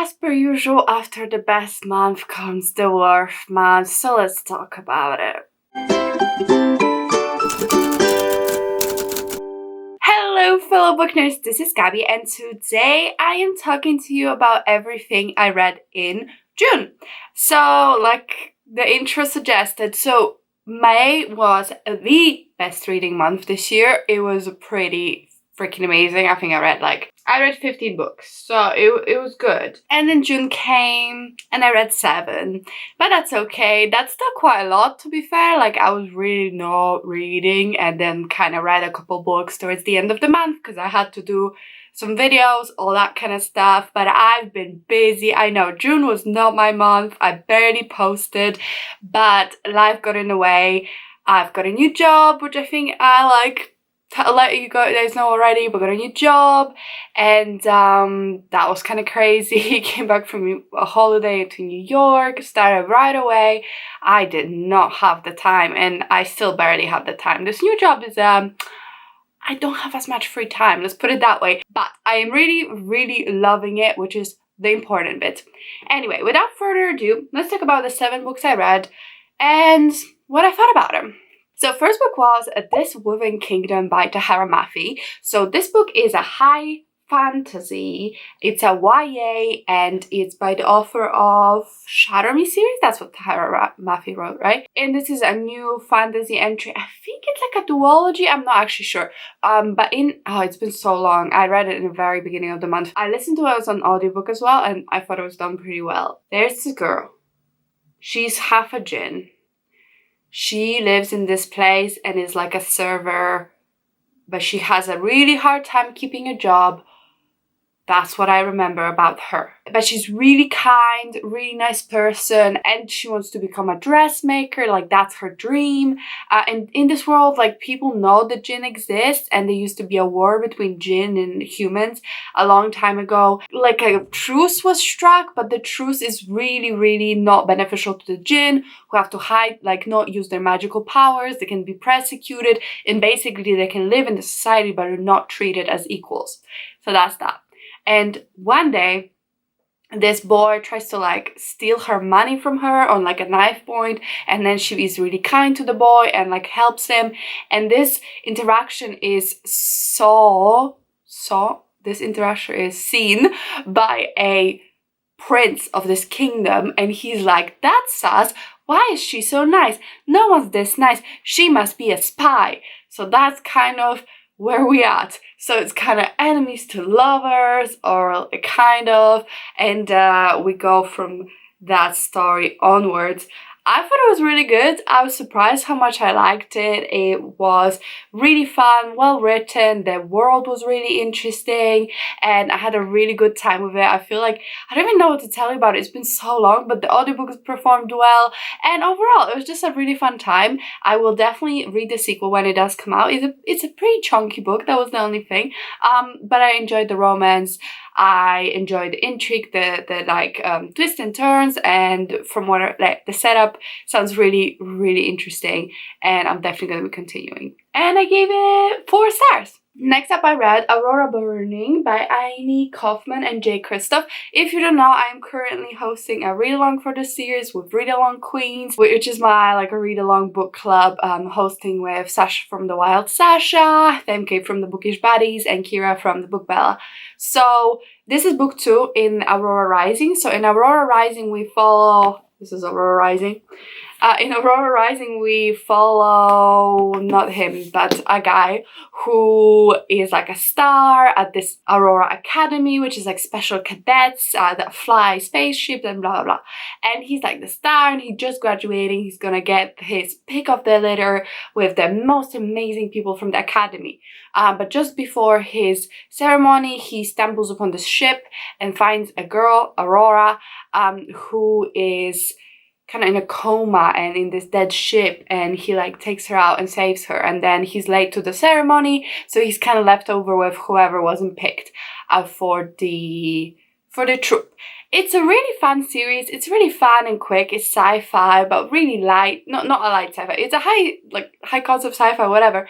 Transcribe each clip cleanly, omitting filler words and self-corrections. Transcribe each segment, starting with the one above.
as per usual, after the best month comes the worst month, so let's talk about it. Hello fellow book nerds, this is Gabby, and today I am talking to you about everything I read in June. So, like the intro suggested, so May was the best reading month this year. It was pretty freaking amazing. I think I read 15 books, so it was good. And then June came and I read 7, but that's okay. That's still quite a lot, to be fair. Like, I was really not reading and then kind of read a couple books towards the end of the month because I had to do some videos, all that kind of stuff, but I've been busy. I know June was not my month. I barely posted, but life got in the way. I've got a new job, which I think I let you guys know already. We got a new job, and that was kind of crazy. Came back from a holiday to New York, started right away. I did not have the time, and I still barely have the time. This new job is I don't have as much free time, let's put it that way, but I am really loving it, which is the important bit. Anyway, without further ado, let's talk about the 7 books I read and what I thought about them. So first book was This Woven Kingdom by Tahara Mafi. So this book is a high fantasy. It's a YA and it's by the author of Shatter Me series. That's what Tahara Mafi wrote, right? And this is a new fantasy entry. I think it's like a duology. I'm not actually sure. But it's been so long. I read it in the very beginning of the month. I listened to it as an audiobook as well, and I thought it was done pretty well. There's this girl. She's half a djinn. She lives in this place and is like a server, but she has a really hard time keeping a job. That's what I remember about her. But she's really kind, really nice person, and she wants to become a dressmaker. Like, that's her dream. And in this world, like, people know that jinn exists, and there used to be a war between jinn and humans a long time ago. Like, a truce was struck, but the truce is really not beneficial to the jinn, who have to hide, like, not use their magical powers. They can be persecuted, and basically they can live in the society but are not treated as equals. So that's that. And one day, this boy tries to like steal her money from her on like a knife point, and then she is really kind to the boy and like helps him. And this interaction is this interaction is seen by a prince of this kingdom, and he's like, "That's sus. Why is she so nice? No one's this nice. She must be a spy." So that's kind of where we at. So it's kind of enemies to lovers, or kind of, and we go from that story onwards. I thought it was really good. I was surprised how much I liked it. It was really fun, well written, the world was really interesting, and I had a really good time with it. I feel like, I don't even know what to tell you about it. It's been so long, but the audiobook performed well, and overall it was just a really fun time. I will definitely read the sequel when it does come out. It's a pretty chunky book, that was the only thing, but I enjoyed the romance. I enjoyed the intrigue, the twists and turns, and from what the setup sounds really interesting, and I'm definitely going to be continuing. And I gave it 4 stars. Next up, I read Aurora Burning by Aini Kaufman and Jay Kristoff. If you don't know, I'm currently hosting a read-along for the series with Read-Along Queens, which is my like a read-along book club, hosting with Sasha from The Wild Sasha, MK from The Bookish Baddies, and Kira from The Book Bella. So this is book 2 in Aurora Rising. So in Aurora Rising, we follow... This is Aurora Rising. In Aurora Rising, we follow, not him, but a guy who is like a star at this Aurora Academy, which is like special cadets that fly spaceships and blah, blah, blah. And he's like the star, and he just graduating. He's gonna get his pick of the litter with the most amazing people from the academy. But just before his ceremony, he stumbles upon this ship and finds a girl, Aurora, who is kind of in a coma and in this dead ship, and he like takes her out and saves her, and then he's late to the ceremony, so he's kind of left over with whoever wasn't picked for the troop. It's a really fun series. It's really fun and quick. It's sci-fi, but really light. Not a light sci-fi. It's a high concept sci-fi, whatever.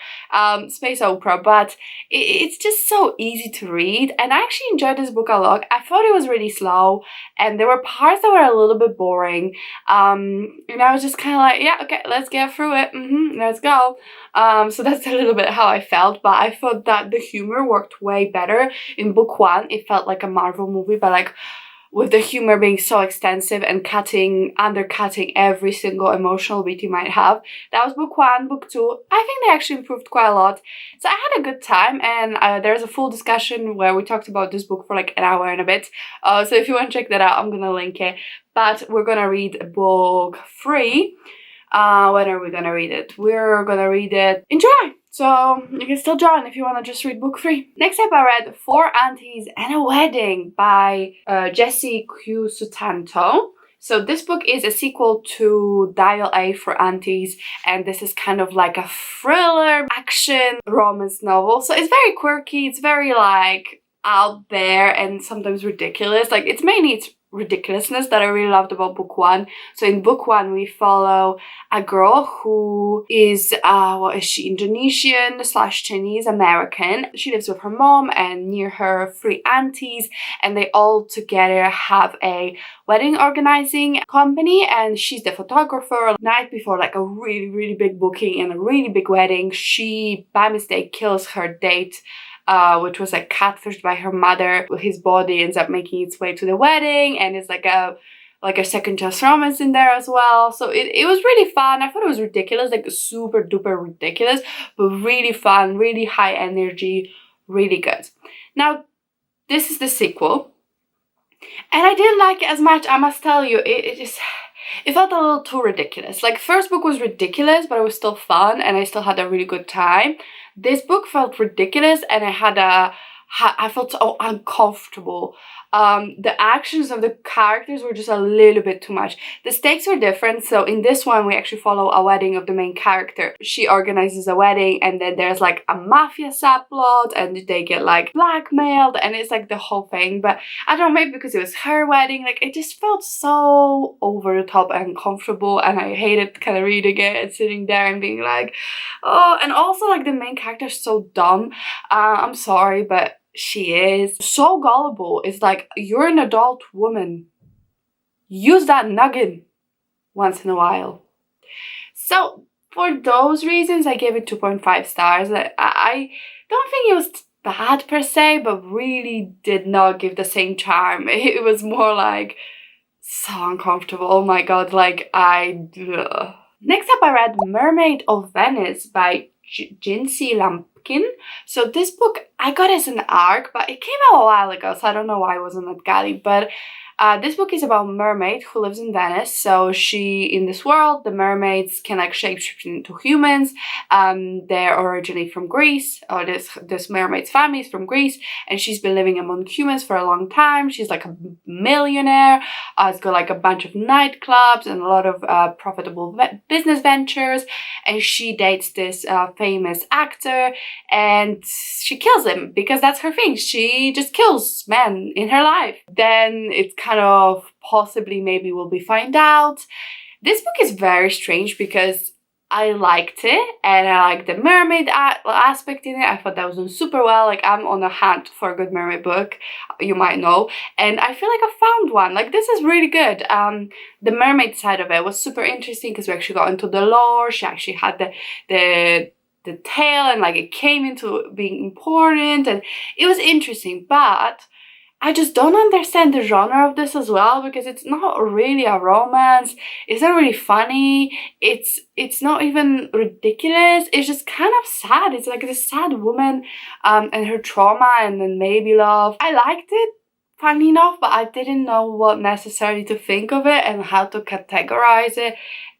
Space opera, but it's just so easy to read. And I actually enjoyed this book a lot. I thought it was really slow, and there were parts that were a little bit boring. And I was just kind of like, yeah, okay, let's get through it. Let's go. So that's a little bit how I felt, but I thought that the humor worked way better. In book one, it felt like a Marvel movie, but like with the humor being so extensive and undercutting every single emotional beat you might have. That was book one. Book two, I think they actually improved quite a lot. So I had a good time, and there's a full discussion where we talked about this book for like an hour and a bit. So if you want to check that out, I'm gonna link it. But we're gonna read book three. When are we gonna read it? We're gonna read it in July. So you can still join if you want to just read book 3. Next up, I read 4 Aunties and a Wedding by Jessie Q. Sutanto. So this book is a sequel to Dial A for Aunties, and this is kind of like a thriller, action, romance novel. So it's very quirky, it's very like out there and sometimes ridiculous. Like it's ridiculousness that I really loved about book 1. So in book 1 we follow a girl who is what is she, Indonesian / Chinese American. She lives with her mom and near her 3 aunties, and they all together have a wedding organizing company, and she's the photographer. Night before like a really big booking and a really big wedding, she by mistake kills her date, which was like catfished by her mother. His body ends up making its way to the wedding, and it's like a second chance romance in there as well. So it was really fun. I thought it was ridiculous, like super duper ridiculous, but really fun, really high energy, really good. Now this is the sequel, and I didn't like it as much, I must tell you. It felt a little too ridiculous. Like first book was ridiculous, but it was still fun and I still had a really good time. This book felt ridiculous, and I felt so uncomfortable. The actions of the characters were just a little bit too much. The stakes were different. So in this one, we actually follow a wedding of the main character. She organizes a wedding, and then there's like a mafia subplot, and they get like blackmailed, and it's like the whole thing. But I don't know, maybe because it was her wedding, like it just felt so over the top and uncomfortable, and I hated kind of reading it and sitting there and being like, oh, and also like the main character is so dumb. I'm sorry, but she is so gullible. It's like, you're an adult woman, use that noggin once in a while. So for those reasons, I gave it 2.5 stars. I don't think it was bad per se, but really did not give the same charm. It was more like so uncomfortable. Oh my god, like Next up, I read Mermaid of Venice by Jinsey Lampkin. So this book, I got as an ARC, but it came out a while ago, so I don't know why it wasn't at Galley. But this book is about a mermaid who lives in Venice. So in this world, the mermaids can like shapeshift into humans. They're originally from Greece, or this mermaid's family is from Greece, and she's been living among humans for a long time. She's like a millionaire. Has got like a bunch of nightclubs and a lot of profitable business ventures, and she dates this famous actor, and she kills him because that's her thing. She just kills men in her life. Then it's kind of possibly maybe will be find out. This book is very strange because I liked it, and I liked the mermaid aspect in it. I thought that was done super well. Like I'm on a hunt for a good mermaid book, you might know, and I feel like I found one. Like this is really good. The mermaid side of it was super interesting because we actually got into the lore. She actually had the tale, and like it came into being important, and it was interesting. But I just don't understand the genre of this as well, because it's not really a romance. It's not really funny. It's not even ridiculous. It's just kind of sad. It's like this sad woman and her trauma, and then maybe love. I liked it, funny enough, but I didn't know what necessarily to think of it and how to categorize it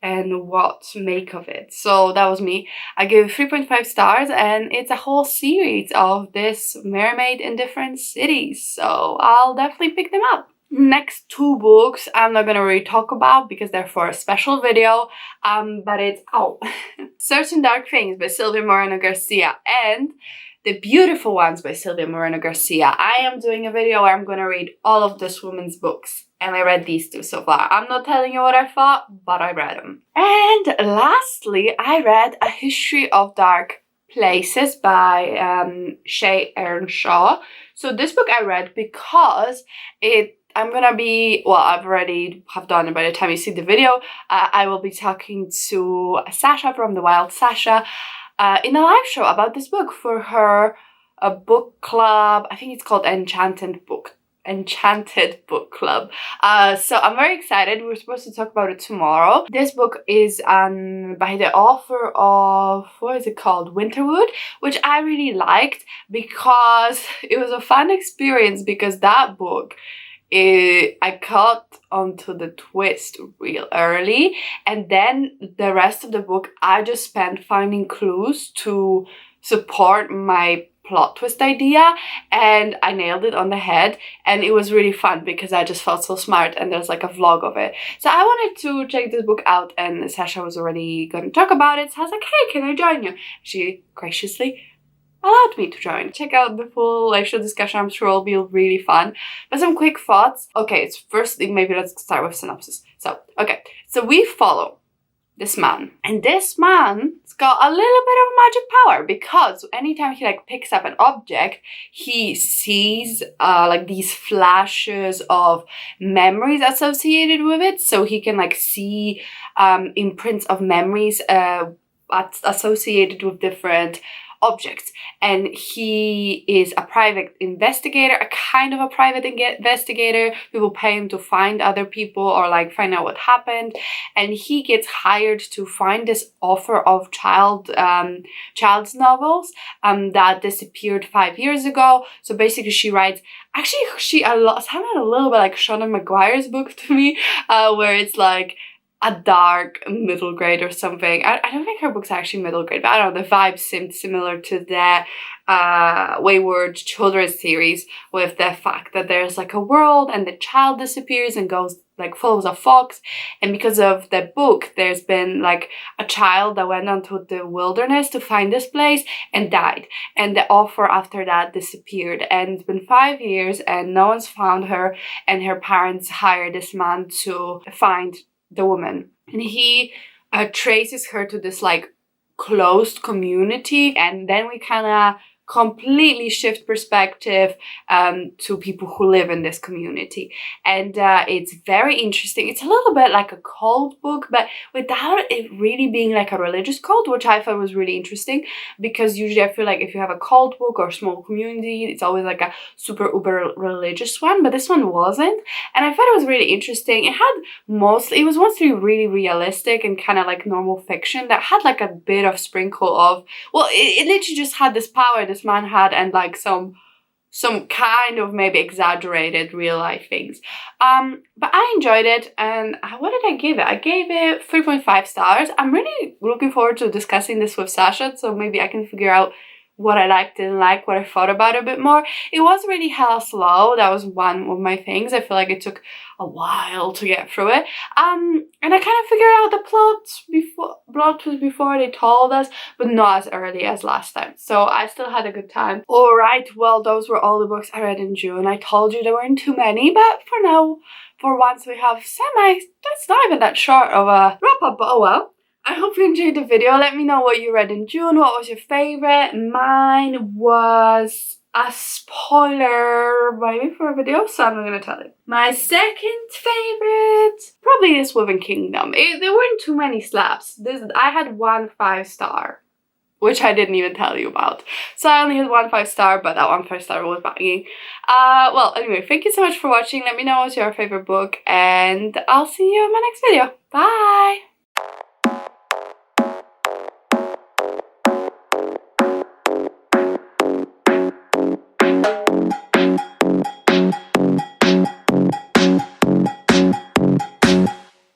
and what to make of it. So that was me. I gave it 3.5 stars, and it's a whole series of this mermaid in different cities, so I'll definitely pick them up. Next 2 books I'm not gonna really talk about because they're for a special video, but it's Certain Dark Things by Sylvia Moreno Garcia, and The Beautiful Ones by Sylvia Moreno Garcia. I am doing a video where I'm gonna read all of this woman's books. And I read these two so far. I'm not telling you what I thought, but I read them. And lastly, I read A History of Dark Places by ShareAlike. So this book I read because I'm gonna be, well, I've already have done it by the time you see the video. I will be talking to Sasha from The Wild Sasha in a live show about this book for her book club. I think it's called Enchanted Book Club. So I'm very excited. We're supposed to talk about it tomorrow. This book is by the author of, what is it called, Winterwood, which I really liked because it was a fun experience, because that book, I caught onto the twist real early, and then the rest of the book I just spent finding clues to support my plot twist idea, and I nailed it on the head, and it was really fun because I just felt so smart, and there's like a vlog of it. So I wanted to check this book out, and Sasha was already going to talk about it, so I was like, hey, can I join you? She graciously allowed me to join. Check out the full live show discussion. I'm sure it'll be really fun. But some quick thoughts. Okay, it's firstly, maybe let's start with synopsis. So we follow this man, and this man's got a little bit of magic power, because anytime he like picks up an object, he sees like these flashes of memories associated with it, so he can like see imprints of memories associated with different objects. And he is a private investigator, a kind of a private investigator. People pay him to find other people or like find out what happened, and he gets hired to find this author of child's novels that disappeared 5 years ago. So basically she writes, actually she sounded a little bit like Seanan McGuire's book to me, where it's like a dark middle grade or something. I don't think her book's actually middle grade, but I don't know, the vibe seemed similar to the Wayward Children series, with the fact that there's like a world and the child disappears and goes like follows a fox, and because of the book there's been like a child that went onto the wilderness to find this place and died, and the author after that disappeared, and it's been 5 years and no one's found her, and her parents hired this man to find the woman, and he traces her to this like closed community, and then we kind of completely shift perspective to people who live in this community, and it's very interesting. It's a little bit like a cult book, but without it really being like a religious cult, which I thought was really interesting, because usually I feel like if you have a cult book or small community, it's always like a super uber religious one, but this one wasn't, and I thought it was really interesting. It was mostly really realistic and kind of like normal fiction that had like a bit of sprinkle of, well, it literally just had this power this man had, and like some kind of maybe exaggerated real life things, but I enjoyed it. And what did I give it? I gave it 3.5 stars. I'm really looking forward to discussing this with Sasha, so maybe I can figure out what I liked, didn't like, what I thought about it a bit more. It was really hella slow. That was one of my things. I feel like it took a while to get through it. And I kind of figured out the plot was before they told us, but not as early as last time. So I still had a good time. Alright, well, those were all the books I read in June. I told you there weren't too many, but for now, for once we have that's not even that short of a wrap-up, but oh well. I hope you enjoyed the video. Let me know what you read in June. What was your favorite? Mine was a spoiler maybe for a video, so I'm not gonna tell you. My second favorite, probably this Woven Kingdom. There weren't too many slaps. I had 1 5-star, which I didn't even tell you about. So I only had 1 5-star, but that 1 5-star was banging. Well, anyway, thank you so much for watching. Let me know what's your favorite book, and I'll see you in my next video. Bye!